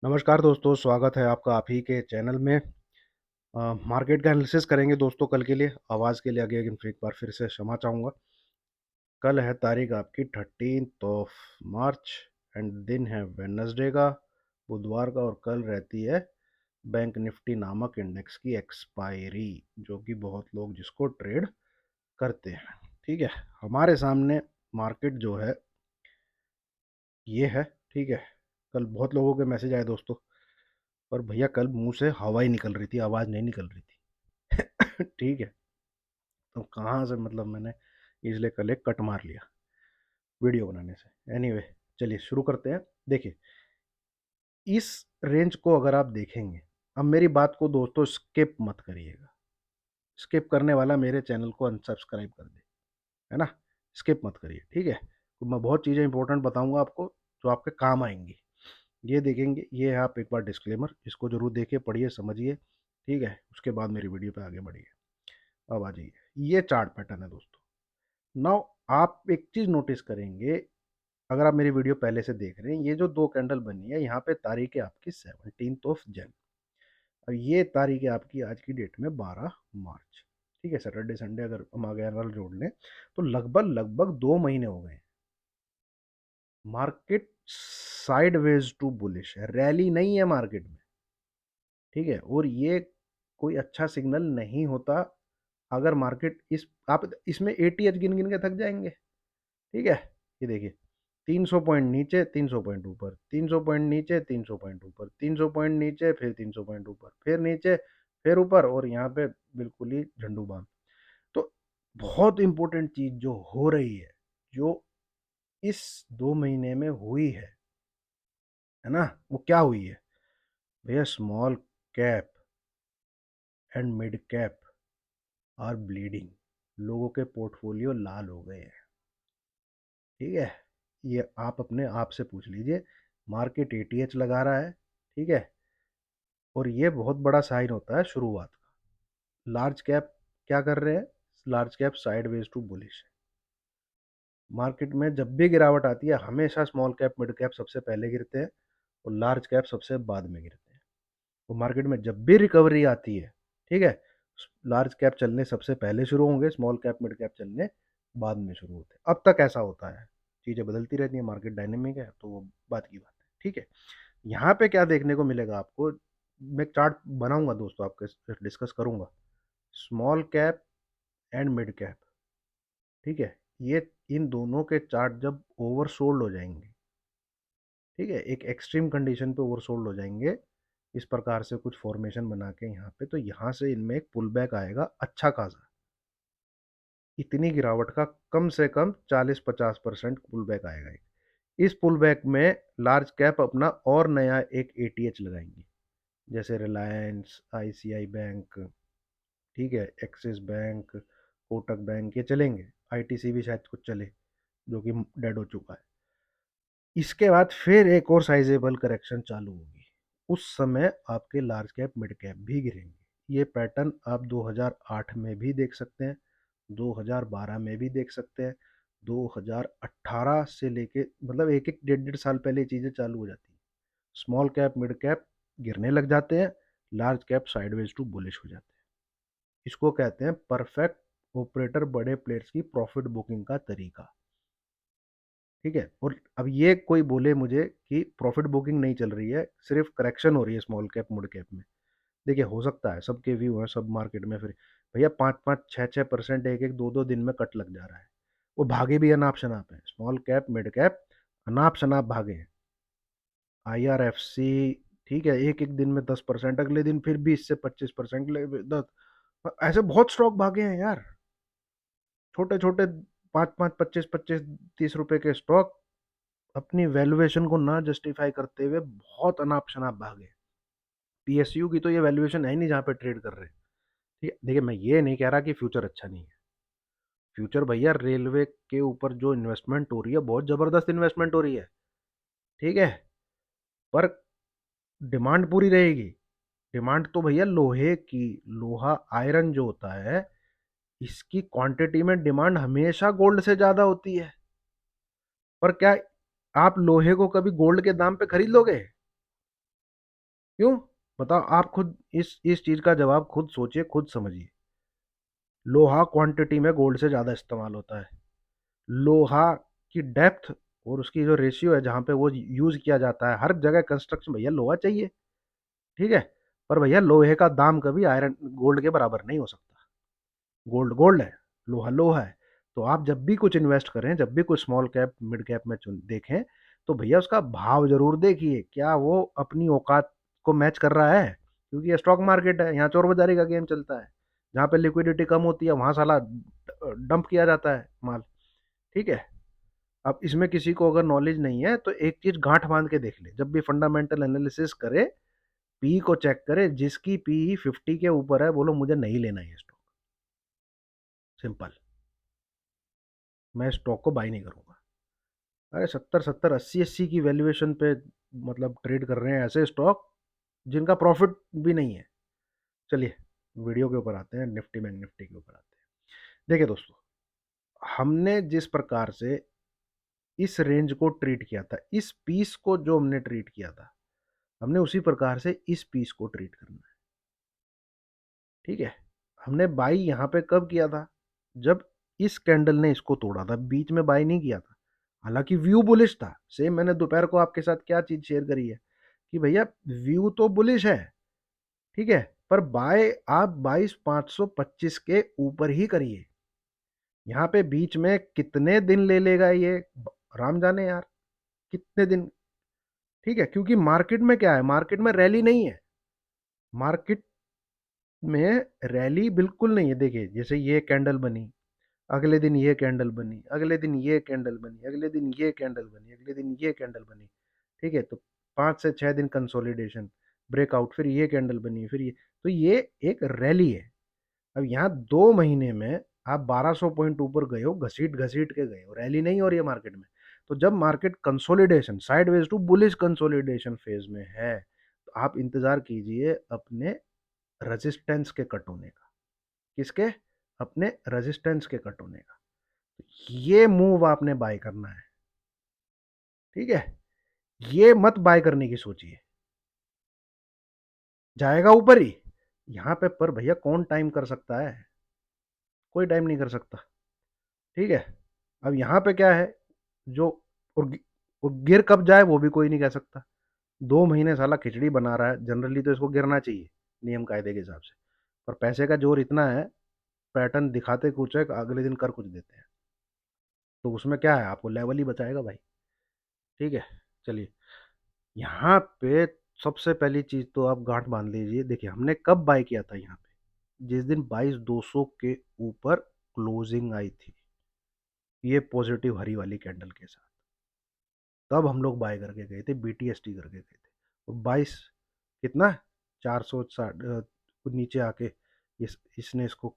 नमस्कार दोस्तों, स्वागत है आपका आप ही के चैनल में। मार्केट का एनालिसिस करेंगे दोस्तों कल के लिए। आवाज़ के लिए अगेन एक बार फिर से क्षमा चाहूँगा। कल है तारीख आपकी 13th ऑफ मार्च एंड दिन है वेडनेसडे का, बुधवार का, और कल रहती है बैंक निफ्टी नामक इंडेक्स की एक्सपायरी, जो कि बहुत लोग जिसको ट्रेड करते हैं। ठीक है, हमारे सामने मार्केट जो है ये है। ठीक है, कल बहुत लोगों के मैसेज आए दोस्तों, पर भैया कल मुंह से हवा ही निकल रही थी, आवाज़ नहीं निकल रही थी। ठीक है, तो कहाँ से मतलब मैंने इसलिए कल एक कट मार लिया वीडियो बनाने से। एनीवे, चलिए शुरू करते हैं। देखिए, इस रेंज को अगर आप देखेंगे, अब मेरी बात को दोस्तों स्किप मत करिएगा। स्किप करने वाला मेरे चैनल को अनसब्सक्राइब कर दे, है ना। स्किप मत करिए, ठीक है। तो मैं बहुत चीज़ें इंपॉर्टेंट बताऊंगा आपको जो आपके काम आएंगी। ये देखेंगे, ये है आप एक बार डिस्क्लेमर, इसको जरूर देखिए, पढ़िए, समझिए। ठीक है, उसके बाद मेरी वीडियो पे आगे बढ़िए। अब आ जाइए, ये चार्ट पैटर्न है दोस्तों। नाउ आप एक चीज नोटिस करेंगे, अगर आप मेरी वीडियो पहले से देख रहे हैं, ये जो दो कैंडल बनी है, यहाँ पे तारीख है आपकी 17 और ये तारीख है आपकी आज की डेट में 12 मार्च। ठीक है, सैटरडे संडे अगर हम आगे वाला जोड़ लें तो लगभग लगभग 2 महीने हो गए। मार्केट साइडवेज टू बुलिश है, रैली नहीं है मार्केट में। ठीक है, और ये कोई अच्छा सिग्नल नहीं होता अगर मार्केट इस आप इसमें एटीएच गिन गिन के थक जाएंगे। ठीक है, ये देखिए, 300 पॉइंट नीचे, 300 पॉइंट ऊपर, 300 पॉइंट नीचे, 300 पॉइंट ऊपर, 300 पॉइंट नीचे, फिर 300 पॉइंट ऊपर, फिर नीचे, फिर ऊपर, और यहाँ पे बिल्कुल ही झंडू बाम। तो बहुत इंपॉर्टेंट चीज जो हो रही है, जो इस 2 महीने में हुई है ना, वो क्या हुई है भैया? Small cap and mid cap are bleeding. लोगों के पोर्टफोलियो लाल हो गए हैं। ठीक है, ये आप अपने आप से पूछ लीजिए। मार्केट एटीएच लगा रहा है, ठीक है, और ये बहुत बड़ा साइन होता है शुरुआत का। लार्ज कैप क्या कर रहे हैं? Large cap sideways to bullish है। मार्केट में जब भी गिरावट आती है, हमेशा स्मॉल कैप मिड कैप सबसे पहले गिरते हैं और लार्ज कैप सबसे बाद में गिरते हैं। तो मार्केट में जब भी रिकवरी आती है, ठीक है, लार्ज कैप चलने सबसे पहले शुरू होंगे, स्मॉल कैप मिड कैप चलने बाद में शुरू होते हैं। अब तक ऐसा होता है, चीज़ें बदलती रहती हैं, मार्केट डायनेमिक है, तो वो बात की बात है। ठीक है, यहाँ पे क्या देखने को मिलेगा आपको, मैं चार्ट बनाऊंगा दोस्तों, आपके डिस्कस करूंगा small cap and mid cap. ठीक है, ये इन दोनों के चार्ट जब ओवरसोल्ड हो जाएंगे, ठीक है, एक एक्सट्रीम कंडीशन पे ओवरसोल्ड हो जाएंगे, इस प्रकार से कुछ फॉर्मेशन बना के यहाँ पे, तो यहाँ से इनमें एक पुल बैक आएगा अच्छा खासा। इतनी गिरावट का कम से कम 40-50% पुल बैक आएगा। इस पुल बैक में लार्ज कैप अपना और नया एक एटीएच लगाएंगी, जैसे रिलायंस, आईसीआई बैंक, ठीक है, एक्सिस बैंक, कोटक बैंक, ये चलेंगे। आईटीसी भी शायद कुछ चले, जो कि डेड हो चुका है। इसके बाद फिर एक और साइजेबल करेक्शन चालू होगी, उस समय आपके लार्ज कैप मिड कैप भी गिरेंगे। ये पैटर्न आप 2008 में भी देख सकते हैं, 2012 में भी देख सकते हैं, 2018 से लेके, मतलब एक एक डेढ़ डेढ़ साल पहले ये चीज़ें चालू हो जाती हैं। स्मॉल कैप मिड कैप गिरने लग जाते हैं, large cap sideways to bullish हो जाते हैं। इसको कहते हैं परफेक्ट ऑपरेटर, बड़े प्लेयर्स की प्रॉफिट बुकिंग का तरीका। ठीक है, और अब ये कोई बोले मुझे कि प्रॉफिट बुकिंग नहीं चल रही है, सिर्फ करेक्शन हो रही है स्मॉल कैप मिड कैप में, देखिए हो सकता है, सबके व्यू है, सब मार्केट में फिर भैया 5-5 6-6% एक एक 2-2 दिन में कट लग जा रहा है। वो भागे भी अनाप शनाप है, स्मॉल कैप मिड कैप अनाप शनाप भागे हैं। आईआरएफसी, ठीक है, एक एक दिन में 10%, अगले दिन फिर 20 से 25%, 10, ऐसे बहुत स्टॉक भागे हैं यार। छोटे छोटे 5-5 25-25 30 रुपए के स्टॉक अपनी वैल्यूएशन को ना जस्टिफाई करते हुए बहुत अनाप शनाप भागे। पीएसयू की तो ये वैल्यूएशन है ही नहीं जहाँ पे ट्रेड कर रहे हैं। ठीक है, देखिए मैं ये नहीं कह रहा कि फ्यूचर अच्छा नहीं है। फ्यूचर भैया, रेलवे के ऊपर जो इन्वेस्टमेंट हो रही है, बहुत जबरदस्त इन्वेस्टमेंट हो रही है। ठीक है, पर डिमांड पूरी रहेगी। डिमांड तो भैया लोहे की, लोहा आयरन जो होता है, इसकी क्वांटिटी में डिमांड हमेशा गोल्ड से ज्यादा होती है। पर क्या आप लोहे को कभी गोल्ड के दाम पे खरीद लोगे? क्यों? बताओ आप खुद इस चीज का जवाब खुद सोचिए, खुद समझिए। लोहा क्वांटिटी में गोल्ड से ज्यादा इस्तेमाल होता है। लोहा की डेप्थ और उसकी जो रेशियो है जहाँ पे वो यूज किया जाता है, हर जगह कंस्ट्रक्शन भैया लोहा चाहिए। ठीक है। पर भैया लोहे का दाम कभी आयरन गोल्ड के बराबर नहीं हो सकता। गोल्ड गोल्ड है, लोहा लोहा है। तो आप जब भी कुछ इन्वेस्ट करें, जब भी कुछ स्मॉल कैप मिड कैप में देखें, तो भैया उसका भाव जरूर देखिए, क्या वो अपनी औकात को मैच कर रहा है। क्योंकि ये स्टॉक मार्केट है, यहाँ चोर बाजारी का गेम चलता है। जहाँ पे लिक्विडिटी कम होती है वहां साला डंप किया जाता है माल। ठीक है। अब इसमें किसी को अगर नॉलेज नहीं है तो एक चीज गांठ बांध के देख ले, जब भी फंडामेंटल एनालिसिस करे, पी को चेक करे, जिसकी पी 50 के ऊपर है बोलो मुझे नहीं लेना है स्टॉक। सिंपल। मैं स्टॉक को बाई नहीं करूंगा। अरे 70 70 80 80 की वैल्यूएशन पे मतलब ट्रेड कर रहे हैं ऐसे स्टॉक जिनका प्रॉफिट भी नहीं है। चलिए वीडियो के ऊपर आते हैं, निफ्टी बैंक निफ्टी के ऊपर आते हैं। देखिए दोस्तों, हमने जिस प्रकार से इस रेंज को ट्रीट किया था, इस पीस को जो हमने ट्रीट किया था, हमने उसी प्रकार से इस पीस को ट्रीट करना है। ठीक है। हमने बाई यहाँ पे कब किया था? जब इस कैंडल ने इसको तोड़ा था, बीच में बाई नहीं किया था। हालांकि व्यू बुलिश था। सेम मैंने दोपहर को आपके साथ क्या चीज शेयर करी है कि भैया व्यू तो बुलिश है। ठीक है। पर बाय आप 22,525 के ऊपर ही करिए। यहाँ पे बीच में कितने दिन ले लेगा ये राम जाने यार, कितने दिन। ठीक है। क्योंकि मार्केट में क्या है, मार्केट में रैली नहीं है। मार्केट में रैली बिल्कुल नहीं है। देखिए जैसे ये कैंडल बनी, अगले दिन ये कैंडल बनी, अगले दिन ये कैंडल बनी, अगले दिन ये कैंडल बनी, अगले दिन ये कैंडल बनी। ठीक है। तो 5 से 6 दिन कंसोलिडेशन, ब्रेकआउट, फिर ये कैंडल बनी, फिर ये। तो ये एक रैली है। अब यहाँ 2 महीने में आप 1200 पॉइंट ऊपर गए हो, घसीट घसीट के गए हो, रैली नहीं हो रही है मार्केट में। तो जब market consolidation, sideways to bullish consolidation phase में है, तो आप इंतजार कीजिए अपने रेजिस्टेंस के कट होने का। किसके? अपने रेजिस्टेंस के कट होने का। ये मूव आपने बाय करना है। ठीक है। ये मत बाय करने की सोचिए, जाएगा ऊपर ही। यहाँ पे पर भैया कौन टाइम कर सकता है? कोई टाइम नहीं कर सकता। ठीक है। अब यहाँ पे क्या है, जो और, और गिर कब जाए वो भी कोई नहीं कह सकता। 2 महीने साला खिचड़ी बना रहा है, जनरली तो इसको गिरना चाहिए नियम कायदे के हिसाब से। पर पैसे का जोर इतना है, पैटर्न दिखाते कुछ है, अगले दिन कर कुछ देते हैं। तो उसमें क्या है, आपको लेवल ही बचाएगा भाई। ठीक है। चलिए यहाँ पे सबसे पहली चीज तो आप गांठ बांध लीजिए। देखिए हमने कब बाय किया था यहाँ पे, जिस दिन 22,200 के ऊपर क्लोजिंग आई थी, ये पॉजिटिव हरी वाली कैंडल के साथ, तब हम लोग बाय करके गए थे, बीटीएसटी करके गए थे। और 22 कितना, 460 नीचे आके इसने इसको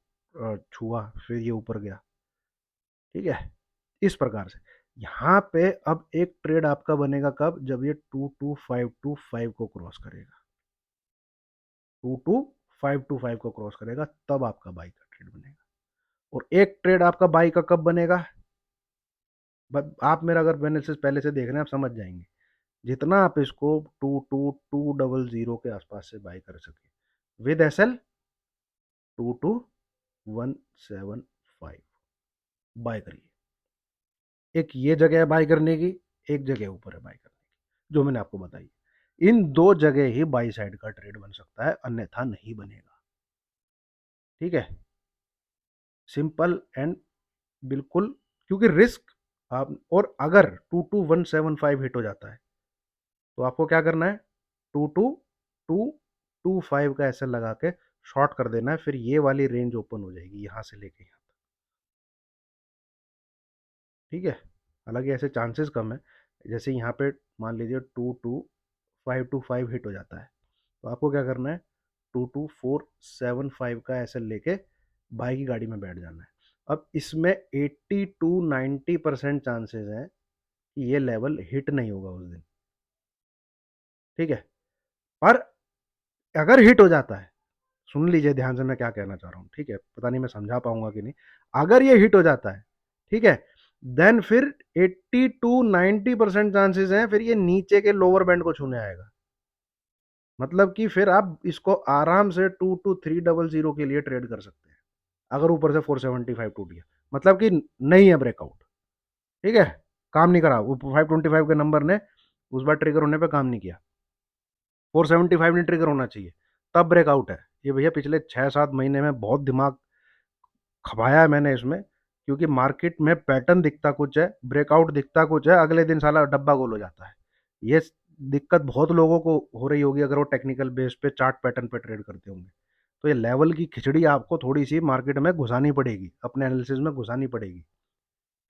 छुआ, फिर ये ऊपर गया। ठीक है। इस प्रकार से यहाँ पे अब एक ट्रेड आपका बनेगा कब, जब ये 22,525 को क्रॉस करेगा। 22,525 को क्रॉस करेगा तब आपका बाई का ट्रेड बनेगा। और एक ट्रेड आपका बाई का कब बनेगा, आप मेरा अगर एनालिसिस पहले से देख रहे हैं आप समझ जाएंगे। जितना आप इसको 22,200 के आसपास से बाई कर सके विद एसएल 22,175 बाय करिए। एक ये जगह है बाय करने की, एक जगह ऊपर है बाय करने की, जो मैंने आपको बताई। इन दो जगह ही बाई साइड का ट्रेड बन सकता है, अन्यथा नहीं बनेगा। ठीक है। सिंपल एंड बिल्कुल। क्योंकि रिस्क आप, और अगर 22,175 हिट हो जाता है तो आपको क्या करना है, 22,225 का ऐसे लगा के शॉर्ट कर देना है। फिर ये वाली रेंज ओपन हो जाएगी यहाँ से लेके यहाँ तक। ठीक है। हालांकि ऐसे चांसेस कम है। जैसे यहाँ पे मान लीजिए 22,525 हिट हो जाता है, तो आपको क्या करना है, 22,475 का ऐसे लेके बाई की गाड़ी में बैठ जाना है। अब इसमें 80 to 90% चांसेस हैं कि ये लेवल हिट नहीं होगा उस दिन। ठीक है। पर अगर हिट हो जाता है, सुन लीजिए ध्यान से मैं क्या कहना चाह रहा हूँ। ठीक है। पता नहीं मैं समझा पाऊंगा कि नहीं। अगर ये हिट हो जाता है, ठीक है, देन फिर 80 to 90% चांसेस हैं फिर ये नीचे के लोअर बैंड को छूने आएगा। मतलब कि फिर आप इसको आराम से 2 to 300 के लिए ट्रेड कर सकते हैं, अगर ऊपर से 475 टूट गया, मतलब कि नहीं है ब्रेकआउट। ठीक है, काम नहीं करा वो 525 के नंबर ने, उस बार ट्रिगर होने पे काम नहीं किया। 475 नहीं ट्रिगर होना चाहिए, तब ब्रेकआउट है। ये भैया पिछले 6-7 महीने में बहुत दिमाग खपाया है मैंने इसमें, क्योंकि मार्केट में पैटर्न दिखता कुछ है, ब्रेकआउट दिखता कुछ है, अगले दिन साला डब्बा गोल हो जाता है। ये दिक्कत बहुत लोगों को हो रही होगी अगर वो टेक्निकल बेस पे चार्ट पैटर्न पे ट्रेड करते होंगे। तो ये लेवल की खिचड़ी आपको थोड़ी सी मार्केट में घुसानी पड़ेगी, अपने एनालिसिस में घुसानी पड़ेगी।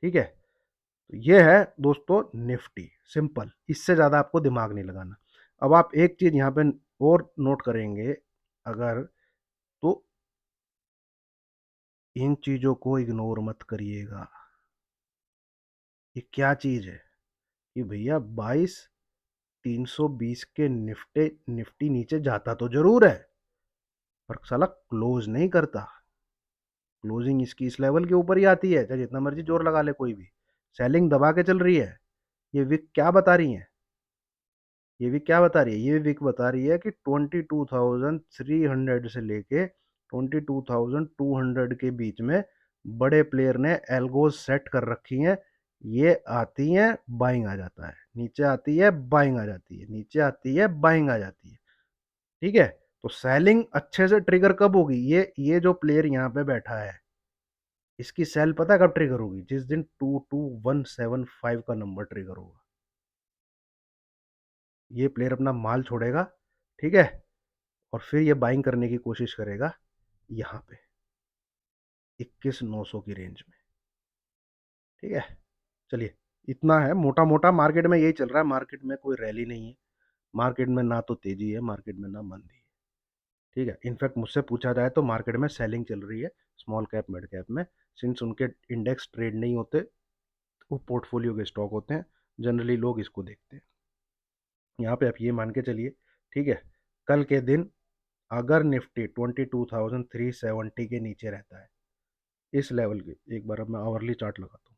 ठीक है, तो ये है दोस्तों निफ्टी, सिंपल, इससे ज़्यादा आपको दिमाग नहीं लगाना। अब आप एक चीज़ यहाँ पे और नोट करेंगे अगर, तो इन चीज़ों को इग्नोर मत करिएगा। ये क्या चीज़ है कि भैया 22,320 के निफ्टी नीचे जाता तो जरूर है, पर साला क्लोज नहीं करता। क्लोजिंग इसकी इस लेवल के ऊपर ही आती है, चाहे जितना मर्जी जोर लगा ले कोई भी। सेलिंग दबा के चल रही है। ये विक क्या बता रही है, ये विक क्या बता रही है, ये विक बता रही है कि 22,300 से लेके 22,200 के बीच में बड़े प्लेयर ने एल्गोज सेट कर रखी हैं। ये आती हैं, बाइंग आ जाता है, नीचे आती है बाइंग आ जाती है, नीचे आती है बाइंग आ जाती है। ठीक है, तो सेलिंग अच्छे से ट्रिगर कब होगी, ये जो प्लेयर यहाँ पे बैठा है, इसकी सेल पता है कब ट्रिगर होगी, जिस दिन 22175 का नंबर ट्रिगर होगा। ये प्लेयर अपना माल छोड़ेगा, ठीक है, और फिर ये बाइंग करने की कोशिश करेगा यहाँ पे 21,900 की रेंज में। ठीक है, चलिए, इतना है मोटा मोटा। मार्केट में यही चल रहा है, मार्केट में कोई रैली नहीं है, मार्केट में ना तो तेजी है, मार्केट में ना मंदी है। ठीक है, इनफैक्ट मुझसे पूछा जाए तो मार्केट में सेलिंग चल रही है स्मॉल कैप मिड कैप में, सिंस उनके इंडेक्स ट्रेड नहीं होते, वो पोर्टफोलियो के स्टॉक होते हैं, जनरली लोग इसको देखते हैं। यहाँ पे आप ये मान के चलिए, ठीक है, कल के दिन अगर निफ्टी 22,370 के नीचे रहता है, इस लेवल के, एक बार अब मैं आवरली चार्ट लगाता हूँ।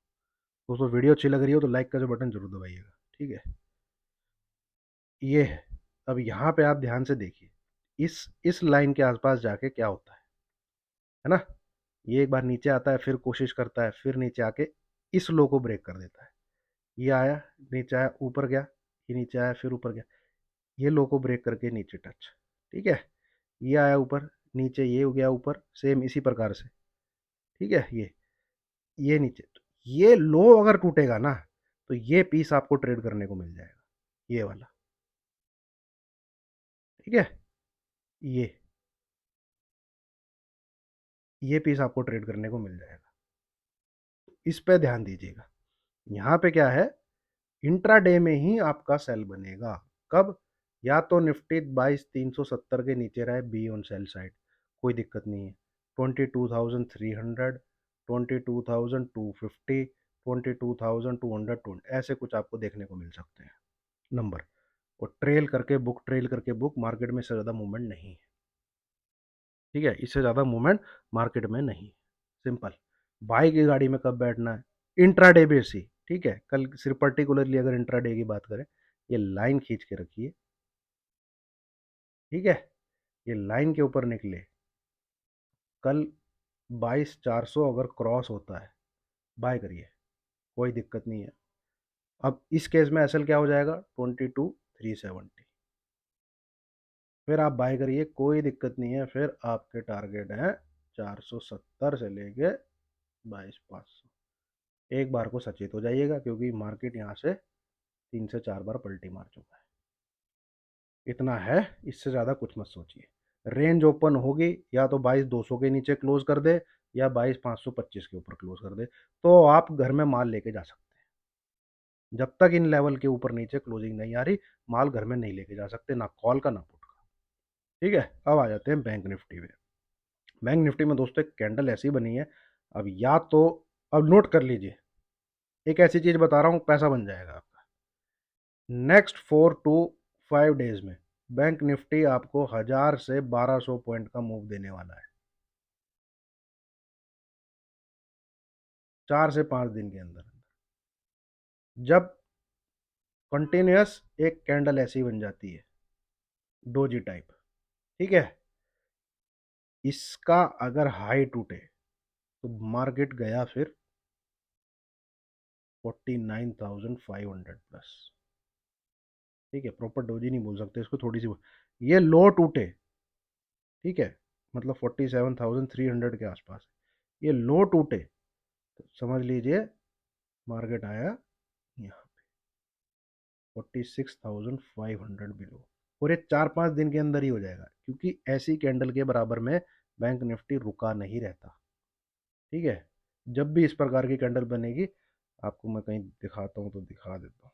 दोस्तों वीडियो अच्छी लग रही हो तो लाइक का जो बटन जरूर दबाइएगा। ठीक है, ये है। अब यहाँ पे आप ध्यान से देखिए, इस लाइन के आसपास जाके क्या होता है ना, ये एक बार नीचे आता है, फिर कोशिश करता है, फिर नीचे आके इस लो को ब्रेक कर देता है। ये आया, नीचे आया, ऊपर गया, ये नीचे आया, फिर ऊपर गया, ये लो को ब्रेक करके नीचे टच। ठीक है, ये आया ऊपर, नीचे ये हो गया ऊपर, सेम इसी प्रकार से। ठीक है, ये नीचे, तो ये लो अगर टूटेगा ना, तो ये पीस आपको ट्रेड करने को मिल जाएगा, ये वाला। ठीक है, ये ये पीस आपको ट्रेड करने को मिल जाएगा, इस पे ध्यान दीजिएगा। यहाँ पे क्या है, इंट्राडे में ही आपका सेल बनेगा। कब, या तो निफ्टी 22,370 के नीचे रहे, बी ऑन सेल साइड, कोई दिक्कत नहीं है। 22,300, 22,250, 22,220 ऐसे कुछ आपको देखने को मिल सकते हैं नंबर। और ट्रेल करके बुक, ट्रेल करके बुक, मार्केट में इससे ज़्यादा मूवमेंट नहीं है। ठीक है, इससे ज़्यादा मूवमेंट मार्केट में नहीं, सिंपल। बाई की गाड़ी में कब बैठना है, इंट्राडे बेस ही। ठीक है, कल सिर्फ पर्टिकुलरली अगर इंट्राडे की बात करें, ये लाइन खींच के रखिए। ठीक है, ये लाइन के ऊपर निकले, कल 22,400 अगर क्रॉस होता है, बाय करिए, कोई दिक्कत नहीं है। अब इस केस में असल क्या हो जाएगा, 22,370, फिर आप बाय करिए, कोई दिक्कत नहीं है। फिर आपके टारगेट हैं 470 से लेके 22,500। एक बार को सचेत हो जाइएगा, क्योंकि मार्केट यहाँ से 3 से 4 बार पलटी मार चुका है। इतना है, इससे ज़्यादा कुछ मत सोचिए। रेंज ओपन होगी, या तो 22,200 के नीचे क्लोज कर दे, या 22,525 के ऊपर क्लोज कर दे, तो आप घर में माल लेके जा सकते हैं। जब तक इन लेवल के ऊपर नीचे क्लोजिंग नहीं आ रही, माल घर में नहीं लेके जा सकते, ना कॉल का ना पुट का। ठीक है, अब आ जाते हैं बैंक निफ्टी में। बैंक निफ्टी में दोस्तों एक कैंडल ऐसी बनी है, अब या तो, अब नोट कर लीजिए, एक ऐसी चीज बता रहा हूं, पैसा बन जाएगा आपका। नेक्स्ट 4 to 5 डेज में बैंक निफ्टी आपको 1,000 से 1,200 पॉइंट का मूव देने वाला है, 4 से 5 दिन के अंदर। जब कंटिन्यूस एक कैंडल ऐसी बन जाती है, डोजी टाइप, ठीक है। इसका अगर हाई टूटे तो मार्केट गया फिर 49,500 प्लस, ठीक है। प्रॉपर डोजी नहीं बोल सकते इसको, थोड़ी सी ये लो टूटे, ठीक है, मतलब 47,300 के आसपास, ये लो टूटे तो समझ लीजिए मार्केट आया यहाँ 46,500 बिलो, और ये 4-5 दिन के अंदर ही हो जाएगा, क्योंकि ऐसी कैंडल के बराबर में बैंक निफ्टी रुका नहीं रहता, ठीक है। जब भी इस प्रकार की कैंडल बनेगी, आपको मैं कहीं दिखाता हूँ तो दिखा देता हूँ।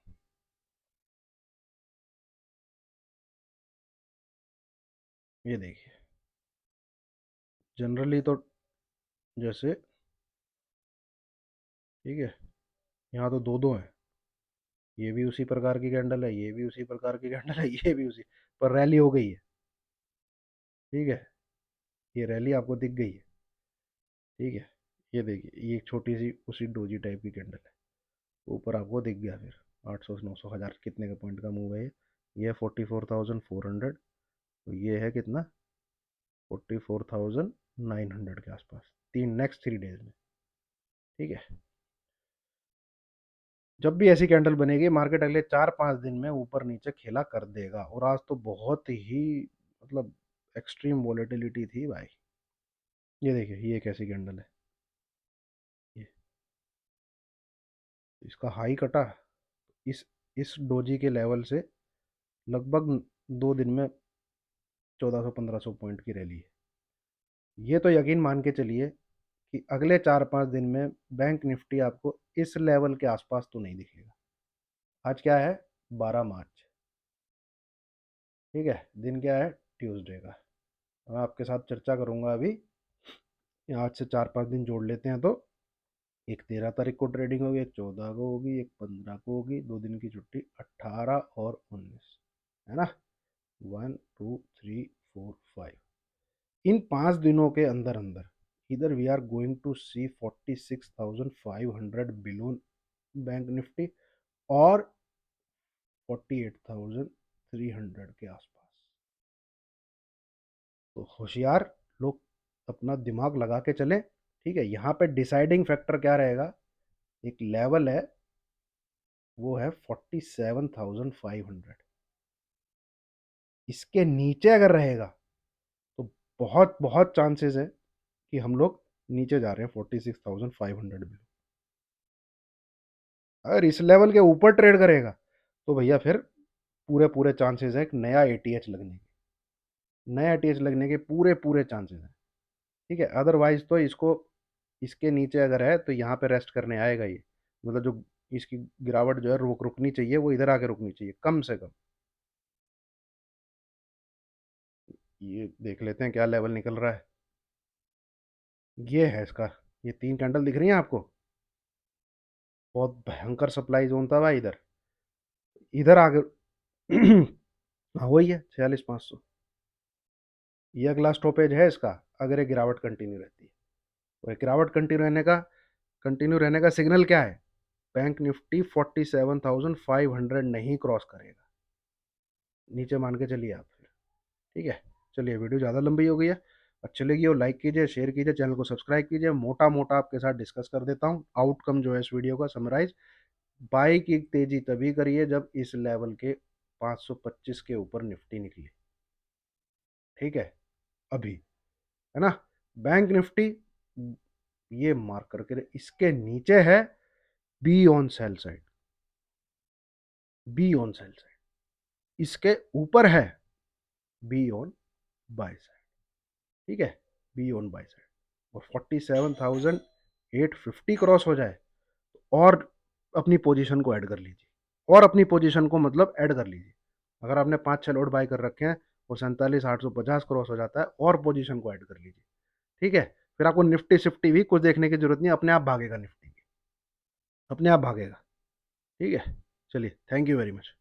ये देखिए, जनरली तो जैसे, ठीक है, यहाँ तो दो दो हैं, ये भी उसी प्रकार की कैंडल है, ये भी उसी प्रकार की कैंडल है, ये भी उसी, पर रैली हो गई है, ठीक है। ये रैली आपको दिख गई है, ठीक है। ये देखिए, ये एक छोटी सी उसी डोजी टाइप की कैंडल है, ऊपर आपको दिख गया फिर 800 900 हज़ार कितने का पॉइंट का मूव है ये 44,400, तो ये है कितना, 44,900 के आसपास, तीन नेक्स्ट 3 डेज में, ठीक है। जब भी ऐसी कैंडल बनेगी, मार्केट अगले 4-5 दिन में ऊपर नीचे खेला कर देगा, और आज तो बहुत ही, मतलब एक्सट्रीम वॉलेटिलिटी थी भाई। ये देखिए, ये कैसी कैंडल है, ये इसका हाई कटा, इस डोजी के लेवल से लगभग 2 दिन में 1400-1500 पॉइंट की रैली है। ये तो यकीन मान के चलिए कि अगले 4-5 दिन में बैंक निफ्टी आपको इस लेवल के आसपास तो नहीं दिखेगा। आज क्या है, 12 मार्च, ठीक है, दिन क्या है, ट्यूसडे का। मैं आपके साथ चर्चा करूंगा अभी, आज से 4-5 दिन जोड़ लेते हैं तो एक 13 तारीख को ट्रेडिंग होगी, एक 14 को होगी, एक 15 को होगी, 2 दिन की छुट्टी 18 और 19, है ना, 1 2 3 4 5, इन 5 दिनों के अंदर अंदर इधर we are going to see 46,500 below bank Nifty, और 48,300 के आसपास। तो होशियार लोग अपना दिमाग लगा के चलें, ठीक है। यहाँ पे डिसाइडिंग फैक्टर क्या रहेगा, एक लेवल है, वो है 47,500, इसके नीचे अगर रहेगा तो बहुत बहुत चांसेस है कि हम लोग नीचे जा रहे हैं 46,500 में। अगर इस लेवल के ऊपर ट्रेड करेगा तो भैया फिर पूरे पूरे चांसेस है एक नया एटीएच लगने के, नया एटीएच लगने के पूरे पूरे चांसेस हैं, ठीक है। अदरवाइज तो इसको, इसके नीचे अगर है तो यहाँ पे रेस्ट करने आएगा ये, मतलब जो इसकी गिरावट जो है रुकनी चाहिए, वो इधर आके रुकनी चाहिए कम से कम। ये देख लेते हैं क्या लेवल निकल रहा है। ये है इसका, ये 3 कैंडल दिख रही हैं आपको, बहुत भयंकर सप्लाई जोन था भाई इधर, इधर आगे हाँ वही है 46,500, ये अगला स्टॉपेज है इसका, अगर ये गिरावट कंटिन्यू रहती है। और गिरावट कंटिन्यू रहने का सिग्नल क्या है, बैंक निफ्टी 47,500 नहीं क्रॉस करेगा, नीचे मान के चलिए आप फिर, ठीक है। चलिए, वीडियो ज़्यादा लंबी हो गई है, अच्छी लगी हो लाइक कीजिए, शेयर कीजिए, चैनल को सब्सक्राइब कीजिए। मोटा मोटा आपके साथ डिस्कस कर देता हूँ आउटकम जो है इस वीडियो का, समराइज। बाई की तेजी तभी करिए जब इस लेवल के 525 के ऊपर निफ्टी निकले, ठीक है, अभी, है ना। बैंक निफ्टी ये मार्क करके इसके नीचे है, be on sell side, be on sell side, इसके ऊपर है बी ऑन बाय साइड, ठीक है, बी ऑन बाय साइड। और 47,850 क्रॉस हो जाए और अपनी पोजीशन को ऐड कर लीजिए, और अपनी पोजीशन को मतलब ऐड कर लीजिए। अगर आपने 5-6 लोड बाय कर रखे हैं और 47,850 क्रॉस हो जाता है, और पोजीशन को ऐड कर लीजिए, ठीक है। फिर आपको निफ्टी शिफ्टी भी कुछ देखने की जरूरत नहीं, अपने आप भागेगा निफ्टी, अपने आप भागेगा, ठीक है। चलिए, थैंक यू वेरी मच।